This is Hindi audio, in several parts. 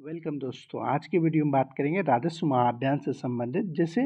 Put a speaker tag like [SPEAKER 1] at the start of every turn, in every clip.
[SPEAKER 1] वेलकम दोस्तों। आज की वीडियो में बात करेंगे राजस्व महाअभियान से संबंधित। जैसे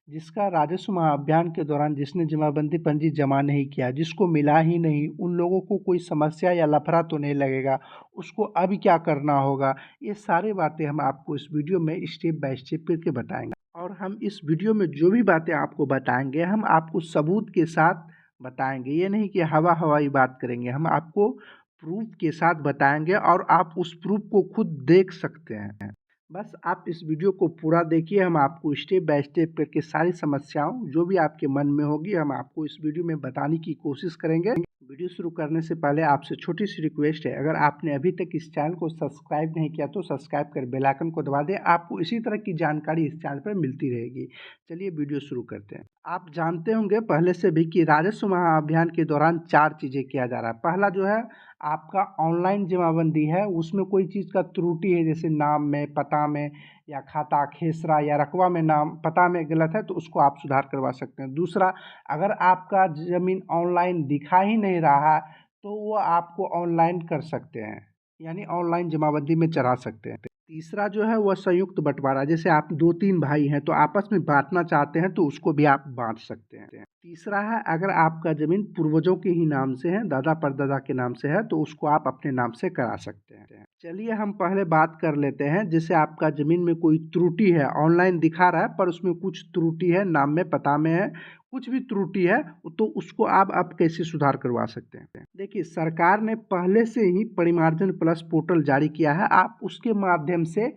[SPEAKER 1] जिसका राजस्व महाअभियान के दौरान जिसने जमाबंदी पंजी जमा नहीं किया, जिसको मिला ही नहीं, उन लोगों को कोई समस्या या लफड़ा तो नहीं लगेगा, उसको अब क्या करना होगा, ये सारी बातें हम आपको इस वीडियो में स्टेप बाय स्टेप करके बताएंगे। और हम इस वीडियो में जो भी बातें आपको बताएंगे हम आपको सबूत के साथ बताएंगे। ये नहीं कि हवा हवाई बात करेंगे, हम आपको प्रूफ के साथ बताएंगे और आप उस प्रूफ को खुद देख सकते हैं। बस आप इस वीडियो को पूरा देखिए। हम आपको स्टेप बाय स्टेप करके सारी समस्याओं जो भी आपके मन में होगी हम आपको इस वीडियो में बताने की कोशिश करेंगे। वीडियो शुरू करने से पहले आपसे छोटी सी रिक्वेस्ट है, अगर आपने अभी तक इस चैनल को सब्सक्राइब नहीं किया तो सब्सक्राइब कर बेल आइकन को दबा दें। आपको इसी तरह की जानकारी इस चैनल पर मिलती रहेगी। चलिए वीडियो शुरू करते हैं। आप जानते होंगे पहले से भी कि राजस्व महाअभियान के दौरान 4 चीज़ें किया जा रहा है। पहला जो है आपका ऑनलाइन जमाबंदी है, उसमें कोई चीज़ का त्रुटि है, जैसे नाम में, पता में या खाता खेसरा या रकबा में नाम पता में गलत है तो उसको आप सुधार करवा सकते हैं। दूसरा, अगर आपका ज़मीन ऑनलाइन दिखा ही नहीं रहा है तो वो आपको ऑनलाइन कर सकते हैं, यानी ऑनलाइन जमाबंदी में चढ़ा सकते हैं। तीसरा जो है वह संयुक्त बंटवारा, जैसे आप 2-3 भाई हैं तो आपस में बांटना चाहते हैं तो उसको भी आप बांट सकते हैं। तीसरा है, अगर आपका ज़मीन पूर्वजों के ही नाम से है, दादा परदादा के नाम से है, तो उसको आप अपने नाम से करा सकते हैं। चलिए हम पहले बात कर लेते हैं। जैसे आपका ज़मीन में कोई त्रुटि है, ऑनलाइन दिखा रहा है पर उसमें कुछ त्रुटि है, नाम में पता में है, कुछ भी त्रुटि है, तो उसको आप कैसे सुधार करवा सकते हैं। देखिए, सरकार ने पहले से ही परिमार्जन प्लस पोर्टल जारी किया है, आप उसके माध्यम से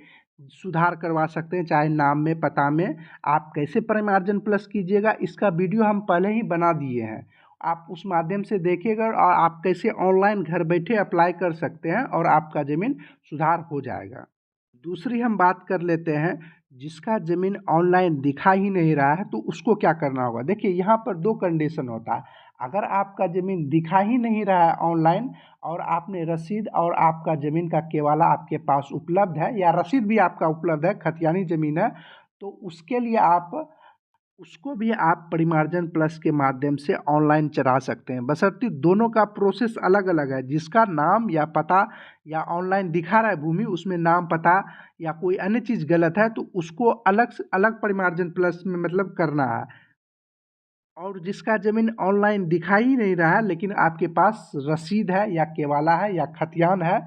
[SPEAKER 1] सुधार करवा सकते हैं। चाहे नाम में, पता में, आप कैसे परिमार्जन प्लस कीजिएगा इसका वीडियो हम पहले ही बना दिए हैं। आप उस माध्यम से देखिएगा और आप कैसे ऑनलाइन घर बैठे अप्लाई कर सकते हैं और आपका ज़मीन सुधार हो जाएगा। दूसरी हम बात कर लेते हैं, जिसका ज़मीन ऑनलाइन दिखा ही नहीं रहा है तो उसको क्या करना होगा। देखिए, यहाँ पर 2 कंडीशन होता है। अगर आपका ज़मीन दिखा ही नहीं रहा है ऑनलाइन और आपने रसीद और आपका ज़मीन का केवाला आपके पास उपलब्ध है या रसीद भी आपका उपलब्ध है, खतियानी ज़मीन है, तो उसके लिए उसको भी आप परिमार्जन प्लस के माध्यम से ऑनलाइन चढ़ा सकते हैं, बशर्ते दोनों का प्रोसेस अलग अलग है। जिसका नाम या पता या ऑनलाइन दिखा रहा है भूमि, उसमें नाम पता या कोई अन्य चीज़ गलत है तो उसको अलग से अलग परिमार्जन प्लस में मतलब करना है। और जिसका ज़मीन ऑनलाइन दिखा ही नहीं रहा है लेकिन आपके पास रसीद है या केवाला है या खतियान है,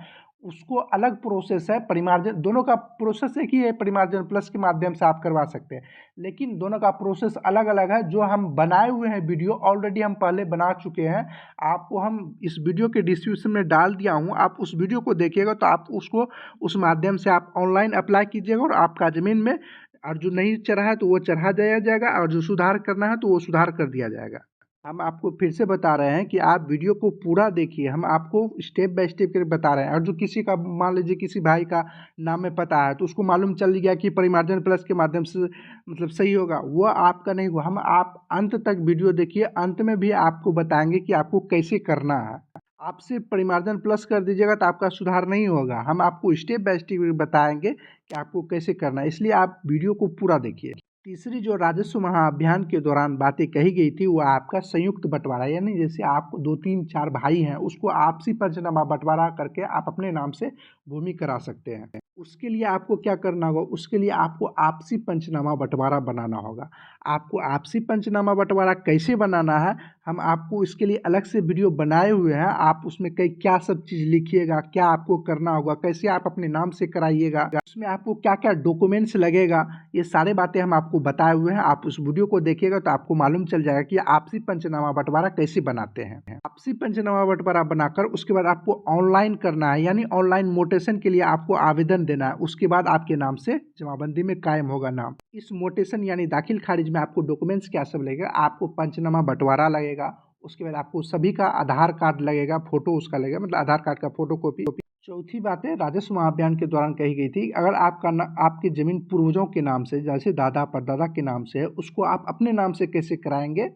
[SPEAKER 1] उसको अलग प्रोसेस है। परिमार्जन दोनों का प्रोसेस एक ही है, परिमार्जन प्लस के माध्यम से आप करवा सकते हैं, लेकिन दोनों का प्रोसेस अलग अलग है। जो हम बनाए हुए हैं वीडियो ऑलरेडी हम पहले बना चुके हैं, आपको हम इस वीडियो के डिस्क्रिप्शन में डाल दिया हूँ। आप उस वीडियो को देखिएगा तो आप उसको उस माध्यम से आप ऑनलाइन अप्लाई कीजिएगा और आपका ज़मीन में और जो नहीं चढ़ा है तो वो चढ़ा दिया जाएगा और जो सुधार करना है तो वो सुधार कर दिया जाएगा। हम आपको फिर से बता रहे हैं कि आप वीडियो को पूरा देखिए, हम आपको स्टेप बाय स्टेप करके बता रहे हैं। और जो किसी का मान लीजिए किसी भाई का नाम में पता है तो उसको मालूम चल गया कि परिमार्जन प्लस के माध्यम से मतलब सही होगा, वो आपका नहीं हुआ। हम आप अंत तक वीडियो देखिए, अंत में भी आपको बताएंगे कि आपको कैसे करना है। आप सिर्फ परिमार्जन प्लस कर दीजिएगा तो आपका सुधार नहीं होगा। हम आपको स्टेप बाय स्टेप बताएंगे कि आपको कैसे करना है, इसलिए आप वीडियो को पूरा देखिए। तीसरी जो राजस्व महाअभियान के दौरान बातें कही गई थी वो आपका संयुक्त बंटवारा, यानी जैसे आप 2-3-4 भाई हैं उसको आपसी पंचनामा बंटवारा करके आप अपने नाम से भूमि करा सकते हैं। उसके लिए आपको क्या करना होगा, उसके लिए आपको आपसी पंचनामा बंटवारा बनाना होगा। आपको आपसी पंचनामा बंटवारा कैसे बनाना है हम आपको इसके लिए अलग से वीडियो बनाए हुए हैं। आप उसमें कई क्या सब चीज़ लिखिएगा, क्या आपको करना होगा, कैसे आप अपने नाम से कराइएगा, उसमें आपको क्या क्या डॉक्यूमेंट्स लगेगा, ये सारी बातें हम आपको बताए हुए हैं। आप उस वीडियो को देखिएगा तो आपको मालूम चल जाएगा कि आपसी पंचनामा बंटवारा कैसे बनाते हैं। आपसी पंचनामा बंटवारा बनाकर उसके बाद आपको ऑनलाइन करना है, यानी ऑनलाइन मोटेशन के लिए आपको आवेदन देना है। उसके बाद आपके नाम से जमाबंदी में कायम होगा नाम। इस मोटेशन यानी दाखिल खारिज में आपको डॉक्यूमेंट्स क्या सब लगेगा, आपको पंचनामा बंटवारा लगेगा, उसके बाद आपको सभी का आधार कार्ड लगेगा, फोटो उसका लगेगा, मतलब आधार कार्ड का फोटो कॉपी। चौथी बात है राजस्व महाअभियान के दौरान कही गई थी, अगर आपकी ज़मीन पूर्वजों के नाम से जैसे दादा परदादा के नाम से है, उसको आप अपने नाम से कैसे कराएंगे,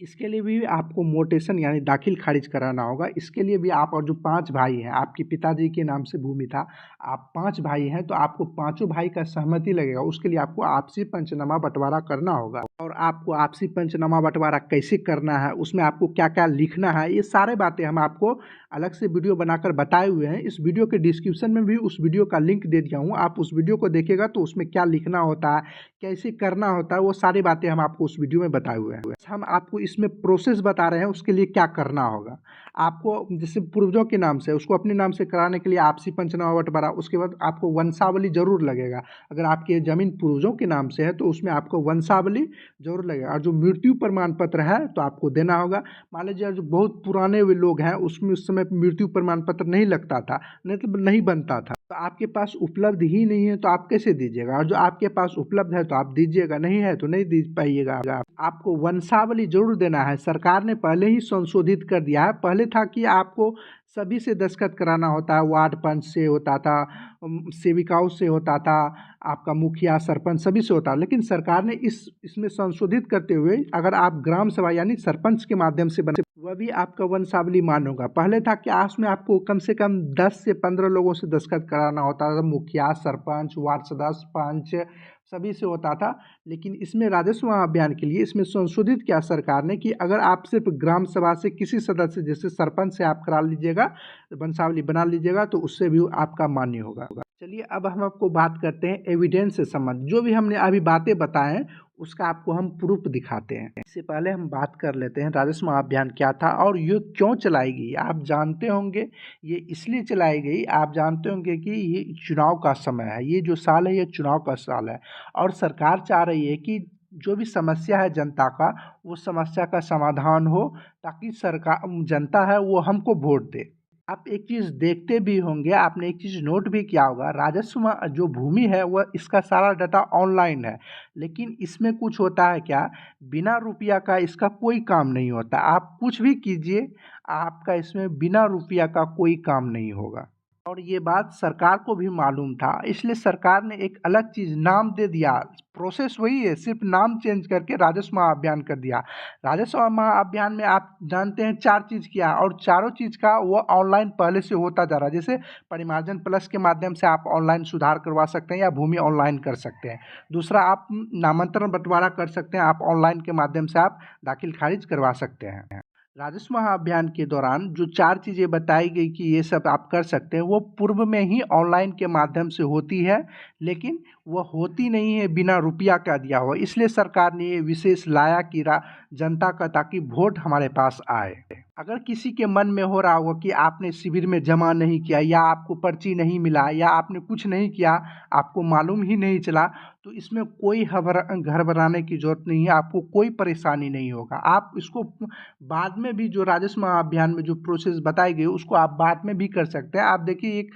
[SPEAKER 1] इसके लिए भी आपको मोटेशन यानी दाखिल खारिज कराना होगा। इसके लिए भी आप और जो 5 भाई हैं, आपके पिताजी के नाम से भूमि था, आप 5 भाई हैं तो आपको पाँचों भाई का सहमति लगेगा। उसके लिए आपको आपसी पंचनामा बंटवारा करना होगा और आपको आपसी पंचनामा बंटवारा कैसे करना है, उसमें आपको क्या क्या लिखना है, ये सारे बातें हम आपको अलग से वीडियो बनाकर बताए हुए हैं। इस वीडियो के डिस्क्रिप्शन में भी उस वीडियो का लिंक दे दिया हूँ, आप उस वीडियो को देखिएगा तो उसमें क्या लिखना होता है, कैसे करना होता है, वो सारी बातें हम आपको उस वीडियो में बताए हुए हैं। हम आपको इसमें प्रोसेस बता रहे हैं उसके लिए क्या करना होगा। आपको जैसे पूर्वजों के नाम से उसको अपने नाम से कराने के लिए आपसी पंचनामा बंटवारा, उसके बाद आपको वंशावली जरूर लगेगा। अगर आपकी ज़मीन पूर्वजों के नाम से है तो उसमें आपको वंशावली जरूर लगेगा। और जो मृत्यु प्रमाण पत्र है तो आपको देना होगा। मान लीजिए जो बहुत पुराने वे लोग हैं उसमें उस समय मृत्यु प्रमाण पत्र नहीं लगता था, मतलब नहीं बनता था, तो आपके पास उपलब्ध ही नहीं है तो आप कैसे दीजिएगा। और जो आपके पास उपलब्ध है तो आप दीजिएगा, नहीं है तो नहीं दे पाइएगा। आपको वंशावली जरूर देना है। सरकार ने पहले ही संशोधित कर दिया है। पहले था कि आपको सभी से दस्तखत कराना होता है, वार्ड पंच से होता था, सेविकाओं से होता था, आपका मुखिया सरपंच सभी से होता है। लेकिन सरकार ने इसमें संशोधित करते हुए अगर आप ग्राम सभा यानी सरपंच के माध्यम से बने वह भी आपका वंशावली मान होगा। पहले था कि उसमें आपको कम से कम 10 से 15 लोगों से दस्तखत कराना होता था, मुखिया सरपंच वार्ड सदस्य पंच सभी से होता था। लेकिन इसमें राजस्व अभियान के लिए इसमें संशोधित किया सरकार ने कि अगर आप सिर्फ ग्राम सभा से किसी सदस्य जैसे सरपंच से आप करा लीजिएगा, वंशावली बना लीजिएगा तो उससे भी आपका मान्य होगा। चलिए अब हम आपको बात करते हैं एविडेंस से संबंधित। जो भी हमने अभी बातें बताएं उसका आपको हम प्रूफ दिखाते हैं। इससे पहले हम बात कर लेते हैं राजस्व अभियान क्या था और ये क्यों चलाई गई। आप जानते होंगे ये इसलिए चलाई गई, आप जानते होंगे कि ये चुनाव का समय है, ये जो साल है ये चुनाव का साल है और सरकार चाह रही है कि जो भी समस्या है जनता का वो समस्या का समाधान हो, ताकि सरकार जनता है वो हमको वोट दे। आप एक चीज़ देखते भी होंगे, आपने एक चीज़ नोट भी किया होगा, राजस्व जो भूमि है वह इसका सारा डाटा ऑनलाइन है। लेकिन इसमें कुछ होता है क्या, बिना रुपया का इसका कोई काम नहीं होता। आप कुछ भी कीजिए आपका इसमें बिना रुपया का कोई काम नहीं होगा। और ये बात सरकार को भी मालूम था, इसलिए सरकार ने एक अलग चीज़ नाम दे दिया। प्रोसेस वही है, सिर्फ नाम चेंज करके राजस्व महाअभियान कर दिया। राजस्व महाअभियान में आप जानते हैं 4 चीज़ किया और चारों चीज़ का वो ऑनलाइन पहले से होता जा रहा है। जैसे परिमार्जन प्लस के माध्यम से आप ऑनलाइन सुधार करवा सकते हैं या भूमि ऑनलाइन कर सकते हैं। दूसरा आप नामांतरण बंटवारा कर सकते हैं, आप ऑनलाइन के माध्यम से आप दाखिल खारिज करवा सकते हैं। राजस्व महाअभियान के दौरान जो 4 चीज़ें बताई गई कि ये सब आप कर सकते हैं वो पूर्व में ही ऑनलाइन के माध्यम से होती है, लेकिन वो होती नहीं है बिना रुपया का दिया हुआ। इसलिए सरकार ने ये विशेष लाया कि जनता का ताकि वोट हमारे पास आए। अगर किसी के मन में हो रहा होगा कि आपने शिविर में जमा नहीं किया या आपको पर्ची नहीं मिला या आपने कुछ नहीं किया, आपको मालूम ही नहीं चला, तो इसमें कोई घबराने की ज़रूरत नहीं है, आपको कोई परेशानी नहीं होगा। आप इसको बाद में भी जो राजस्व महाअभियान में जो प्रोसेस बताई गई उसको आप बाद में भी कर सकते हैं। आप देखिए एक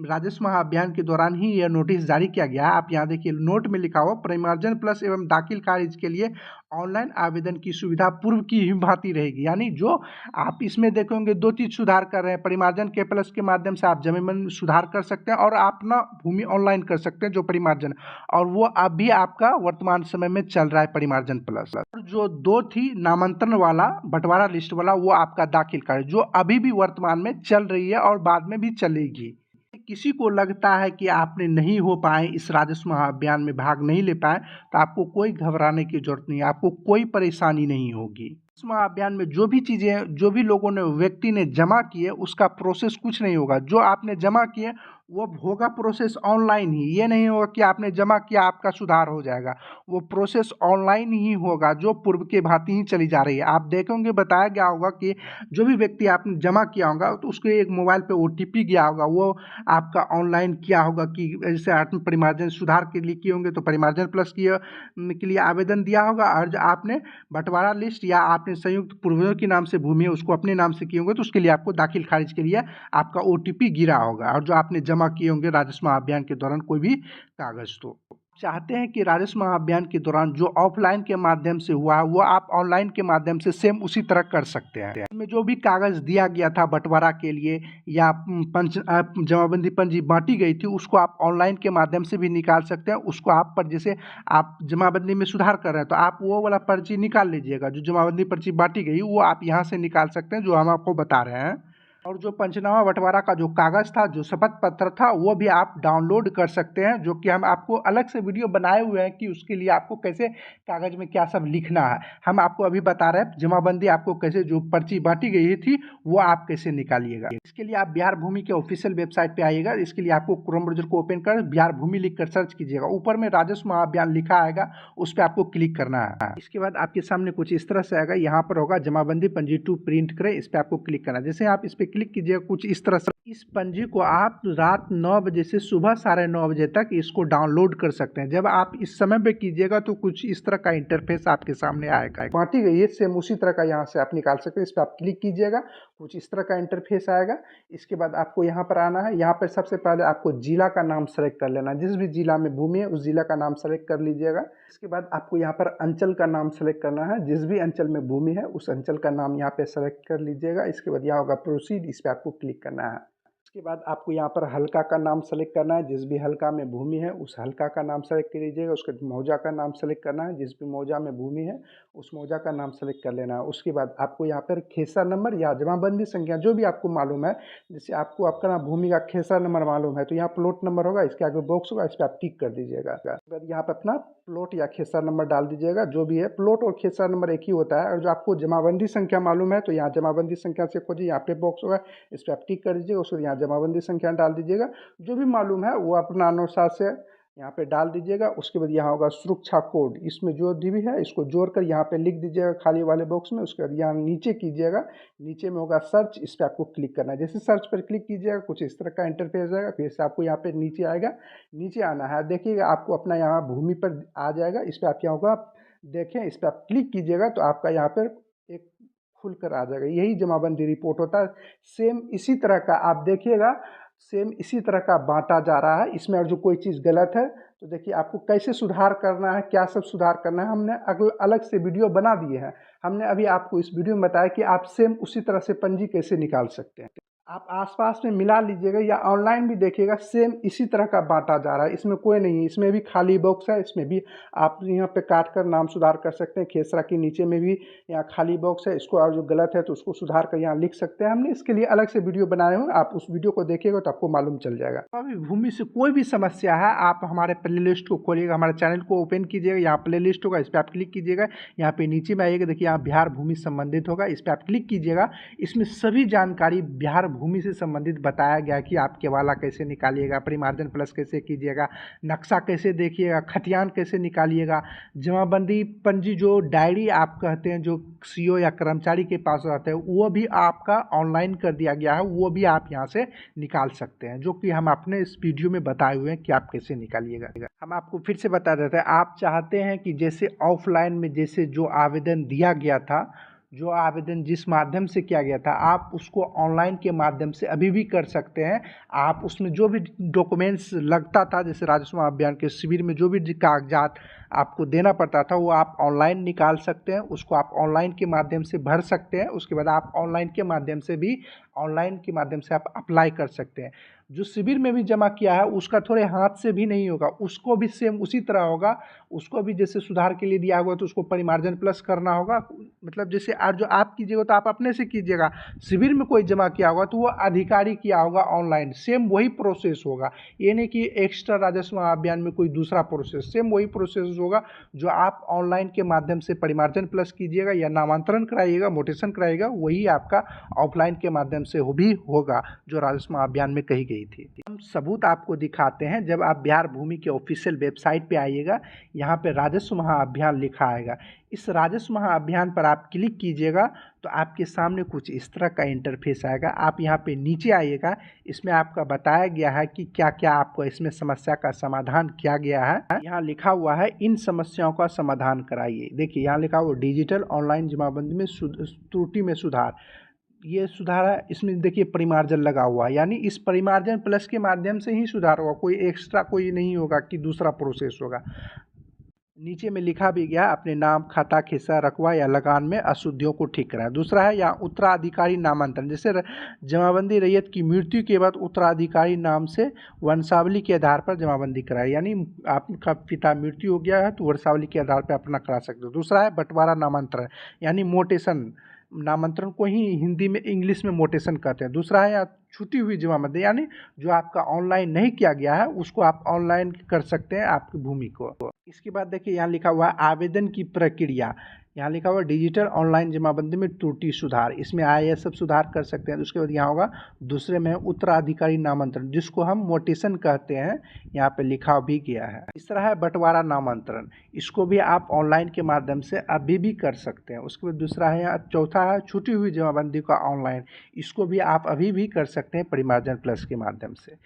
[SPEAKER 1] राजस्व महाअभियान के दौरान ही यह नोटिस जारी किया गया है। आप यहाँ देखिए नोट में लिखा हुआ परिमार्जन प्लस एवं दाखिल खारिज के लिए ऑनलाइन आवेदन की सुविधा पूर्व की ही भांति रहेगी। यानी जो आप इसमें देखेंगे 2 चीज़ सुधार कर रहे हैं, परिमार्जन के प्लस के माध्यम से आप जमीन सुधार कर सकते हैं और आप अपना भूमि ऑनलाइन कर सकते हैं जो परिमार्जन, और वो अभी आपका वर्तमान समय में चल रहा है परिमार्जन प्लस। और जो 2 थी नामांतरण वाला बंटवारा लिस्ट वाला वो आपका दाखिल खारिज जो अभी भी वर्तमान में चल रही है और बाद में भी चलेगी। किसी को लगता है कि आपने नहीं हो पाए, इस राजस्व महाअभियान में भाग नहीं ले पाए, तो आपको कोई घबराने की जरूरत नहीं है, आपको कोई परेशानी नहीं होगी। राजस्व महाअभियान में जो भी चीज़ें जो भी लोगों ने व्यक्ति ने जमा किए उसका प्रोसेस कुछ नहीं होगा। जो आपने जमा किए वो होगा प्रोसेस ऑनलाइन ही। ये नहीं होगा कि आपने जमा किया आपका सुधार हो जाएगा, वो प्रोसेस ऑनलाइन ही होगा जो पूर्व के भांति ही चली जा रही है। आप देखेंगे बताया गया होगा कि जो भी व्यक्ति आपने जमा किया होगा तो उसके एक मोबाइल पे OTP गया होगा, वो आपका ऑनलाइन किया होगा कि जैसे आत्म परिमार्जन सुधार के लिए किए होंगे तो परिमार्जन प्लस के लिए आवेदन दिया होगा, और जो आपने बंटवारा लिस्ट या आपने संयुक्त पूर्वजों के नाम से भूमि है उसको अपने नाम से किए होंगे तो उसके लिए आपको दाखिल खारिज के लिए आपका OTP गिरा होगा। और जो आपने जमा किए होंगे राजस्व महाअभियान के दौरान कोई भी कागज, तो चाहते हैं कि राजस्व महाअभियान के दौरान जो ऑफलाइन के माध्यम से हुआ वो आप ऑनलाइन के माध्यम से सेम उसी तरह कर सकते हैं। इसमें जो भी कागज दिया गया था बंटवारा के लिए या जमाबंदी पंजी बांटी गई थी उसको आप ऑनलाइन के माध्यम से भी निकाल सकते हैं। उसको आप पर जैसे आप जमाबंदी में सुधार कर रहे हैं तो आप वो वाला पर्ची निकाल लीजिएगा, जो जमाबंदी पर्ची बांटी गई वो आप यहाँ से निकाल सकते हैं जो हम आपको बता रहे हैं। और जो पंचनामा बंटवारा का जो कागज़ था, जो शपथ पत्र था, वो भी आप डाउनलोड कर सकते हैं, जो कि हम आपको अलग से वीडियो बनाए हुए हैं कि उसके लिए आपको कैसे कागज़ में क्या सब लिखना है। हम आपको अभी बता रहे हैं जमाबंदी आपको कैसे, जो पर्ची बांटी गई थी वो आप कैसे निकालिएगा। इसके लिए आप बिहार भूमि के ऑफिशियल वेबसाइट पे आइएगा। इसके लिए आपको क्रोम ब्राउज़र को ओपन कर बिहार भूमि लिख कर सर्च कीजिएगा। ऊपर में राजस्व महाअभियान लिखा आएगा, उस पर आपको क्लिक करना है। इसके बाद आपके सामने कुछ इस तरह से आएगा, यहाँ पर होगा जमाबंदी पंजी 2 प्रिंट करें, इस पर आपको क्लिक करना है। जैसे आप इस पर क्लिक कीजिएगा, कुछ इस तरह से इस पंजी को आप रात 9 बजे से सुबह 9:30 बजे तक इसको डाउनलोड कर सकते हैं। जब आप इस समय पे कीजिएगा तो कुछ इस तरह का इंटरफेस आपके सामने आएगा। बांटी गई है सेम उसी तरह का यहाँ से आप निकाल सकते हैं। इस पर आप क्लिक कीजिएगा, कुछ इस तरह का इंटरफेस आएगा। इसके बाद आपको यहाँ पर आना है। यहाँ पर सबसे पहले आपको जिला का नाम सेलेक्ट कर लेना है। जिस भी जिला में भूमि है उस जिला का नाम सेलेक्ट कर लीजिएगा। इसके बाद आपको यहाँ पर अंचल का नाम सेलेक्ट करना है। जिस भी अंचल में भूमि है उस अंचल का नाम यहाँ पे सेलेक्ट कर लीजिएगा। इसके बाद यहाँ होगा प्रोसीड, इस पर आपको क्लिक करना है। इसके बाद आपको यहाँ पर हल्का का नाम सेलेक्ट करना है। जिस भी हल्का में भूमि है उस हल्का का नाम सेलेक्ट कर लीजिएगा। उसके बाद मौजा का नाम सेलेक्ट करना है। जिस भी मौजा में भूमि है उस मौजा का नाम सेलेक्ट कर लेना है। उसके बाद आपको यहाँ पर खेसरा नंबर या जमाबंदी संख्या जो भी आपको मालूम है, जैसे आपको आपका ना भूमि का खेसरा नंबर मालूम है तो यहाँ प्लॉट नंबर होगा, इसके आगे बॉक्स होगा, इस पर आप टिक कर दीजिएगा। उसके बाद यहाँ पर अपना प्लॉट या खेसरा नंबर डाल दीजिएगा। जो भी है प्लॉट और खेसरा नंबर एक ही होता है। और जो आपको जमाबंदी संख्या मालूम है तो यहाँ जमाबंदी संख्या से खोजिए, यहाँ पे बॉक्स होगा, इस पर आप टिक कर दीजिएगा। उसके यहाँ जमाबंदी संख्या डाल दीजिएगा। जो भी मालूम है वो अपना अनुसार से यहाँ पे डाल दीजिएगा। उसके बाद यहाँ होगा सुरक्षा कोड, इसमें जो भी है इसको जोड़कर यहाँ पे लिख दीजिएगा खाली वाले बॉक्स में। उसके बाद यहाँ नीचे कीजिएगा, नीचे में होगा सर्च, इस पर आपको क्लिक करना है। जैसे सर्च पर क्लिक कीजिएगा कुछ इस तरह का इंटरफेस आएगा। फिर से आपको यहाँ पे नीचे आएगा, नीचे आना है, देखिएगा आपको अपना यहाँ भूमि पर आ जाएगा। इस पर आप यहाँ होगा देखें, इस पर आप क्लिक कीजिएगा तो आपका यहाँ पर एक खुलकर आ जाएगा। यही जमाबंदी रिपोर्ट होता है। सेम इसी तरह का आप देखिएगा, सेम इसी तरह का बांटा जा रहा है। इसमें और जो कोई चीज़ गलत है तो देखिए आपको कैसे सुधार करना है, क्या सब सुधार करना है, हमने अलग से वीडियो बना दिए हैं। हमने अभी आपको इस वीडियो में बताया कि आप सेम उसी तरह से पंजी कैसे निकाल सकते हैं। आप आसपास में मिला लीजिएगा या ऑनलाइन भी देखिएगा, सेम इसी तरह का बांटा जा रहा है। इसमें कोई नहीं है, इसमें भी खाली बॉक्स है, इसमें भी आप यहाँ पे काट कर नाम सुधार कर सकते हैं। खेसरा के नीचे में भी यहाँ खाली बॉक्स है, इसको और जो गलत है तो उसको सुधार कर यहाँ लिख सकते हैं। हमने इसके लिए अलग से वीडियो बनाए हुए, आप उस वीडियो को देखिएगा तो आपको मालूम चल जाएगा। अभी भूमि से कोई भी समस्या है, आप हमारे प्ले लिस्ट को खोलिएगा, हमारे चैनल को ओपन कीजिएगा, यहाँ प्ले लिस्ट होगा, इस पर आप क्लिक कीजिएगा। यहाँ पे नीचे में आइएगा, देखिए यहाँ बिहार भूमि संबंधित होगा, इस पर आप क्लिक कीजिएगा। इसमें सभी जानकारी बिहार भूमि से संबंधित बताया गया कि आप केवाला कैसे निकालिएगा, परिमार्जन प्लस कैसे कीजिएगा, नक्शा कैसे देखिएगा, खतियान कैसे निकालिएगा, जमाबंदी पंजी जो डायरी आप कहते हैं जो सीओ या कर्मचारी के पास रहते हैं वो भी आपका ऑनलाइन कर दिया गया है, वो भी आप यहाँ से निकाल सकते हैं, जो कि हम अपने इस वीडियो में बताए हुए हैं कि आप कैसे निकालिएगा। हम आपको फिर से बता देते हैं, आप चाहते हैं कि जैसे ऑफलाइन में जैसे जो आवेदन दिया गया था, जो आवेदन जिस माध्यम से किया गया था, आप उसको ऑनलाइन के माध्यम से अभी भी कर सकते हैं। आप उसमें जो भी डॉक्यूमेंट्स लगता था, जैसे राजस्व अभियान के शिविर में जो भी कागजात आपको देना पड़ता था वो आप ऑनलाइन निकाल सकते हैं, उसको आप ऑनलाइन के माध्यम से भर सकते हैं। उसके बाद आप ऑनलाइन के माध्यम से आप अप्लाई कर सकते हैं। जो शिविर में भी जमा किया है उसका थोड़े हाथ से भी नहीं होगा, उसको भी सेम उसी तरह होगा। उसको भी जैसे सुधार के लिए दिया होगा तो उसको परिमार्जन प्लस करना होगा, मतलब जैसे और जो आप कीजिएगा तो आप अपने से कीजिएगा। शिविर में कोई जमा किया होगा तो वो अधिकारी किया होगा ऑनलाइन, सेम वही प्रोसेस होगा। ये नहीं कि एक्स्ट्रा राजस्व अभियान में कोई दूसरा प्रोसेस, सेम वही प्रोसेस होगा जो आप ऑनलाइन के माध्यम से परिमार्जन प्लस कीजिएगा या नामांतरण कराइएगा, मोटेशन कराइएगा, वही आपका ऑफलाइन के माध्यम से भी होगा जो राजस्व अभियान में कही गई थी। हम सबूत आपको दिखाते हैं। जब आप बिहार भूमि के ऑफिशियल वेबसाइट पे आइएगा, यहाँ पे राजस्व महाअभियान लिखा आएगा। इस राजस्व महाअभियान पर आप क्लिक कीजिएगा तो आपके सामने कुछ इस तरह का इंटरफेस आएगा। आप यहाँ पे नीचे आइएगा, इसमें आपका बताया गया है कि क्या क्या आपको इसमें समस्या का समाधान किया गया है। यहाँ लिखा हुआ है इन समस्याओं का समाधान कराइए। देखिए यहाँ लिखा हुआ डिजिटल ऑनलाइन जमाबंदी में त्रुटि में सुधार, ये सुधार है। इसमें देखिए परिमार्जन लगा हुआ है, यानी इस परिमार्जन प्लस के माध्यम से ही सुधार होगा, कोई एक्स्ट्रा कोई नहीं होगा कि दूसरा प्रोसेस होगा। नीचे में लिखा भी गया अपने नाम, खाता, खिस्सा, रकबा या लगान में अशुद्धियों को ठीक कराएं। दूसरा है यहाँ उत्तराधिकारी नामांतरण, जैसे जमाबंदी रैयत की मृत्यु के बाद उत्तराधिकारी नाम से वंशावली के आधार पर जमाबंदी कराए, यानी आपका पिता मृत्यु हो गया है तो वंशावली के आधार पर अपना करा सकते हो। दूसरा है बंटवारा नामांतरण, यानी मोटेशन, नामांतरण को ही हिंदी में इंग्लिश में मोटेशन कहते हैं। दूसरा है छूटी हुई जमाबंदी, यानी जो आपका ऑनलाइन नहीं किया गया है उसको आप ऑनलाइन कर सकते हैं आपकी भूमि को। इसके बाद देखिए यहाँ लिखा हुआ है आवेदन की प्रक्रिया। यहाँ लिखा हुआ डिजिटल ऑनलाइन जमाबंदी में त्रुटि सुधार, इसमें आए ये सब सुधार कर सकते हैं। उसके बाद यहाँ होगा दूसरे में उत्तराधिकारी नामांतरण, जिसको हम मोटेशन कहते हैं, यहाँ पे लिखा भी गया है। तीसरा है बंटवारा नामांतरण, इसको भी आप ऑनलाइन के माध्यम से अभी भी कर सकते हैं। उसके बाद दूसरा है यहाँ, चौथा है छूटी हुई जमाबंदी का ऑनलाइन, इसको भी आप अभी भी कर सकते हैं परिमार्जन प्लस के माध्यम से।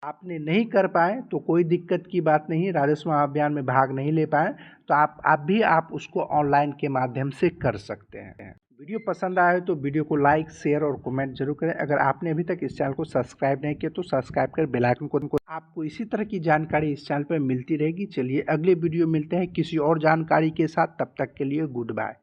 [SPEAKER 1] आपने नहीं कर पाए तो कोई दिक्कत की बात नहीं, राजस्व महाअभियान में भाग नहीं ले पाए तो आप उसको ऑनलाइन के माध्यम से कर सकते हैं। वीडियो पसंद आए तो वीडियो को लाइक, शेयर और कमेंट जरूर करें। अगर आपने अभी तक इस चैनल को सब्सक्राइब नहीं किया तो सब्सक्राइब कर बेल आइकन को, आपको इसी तरह की जानकारी इस चैनल पर मिलती रहेगी। चलिए अगले वीडियो मिलते हैं किसी और जानकारी के साथ, तब तक के लिए गुड बाय।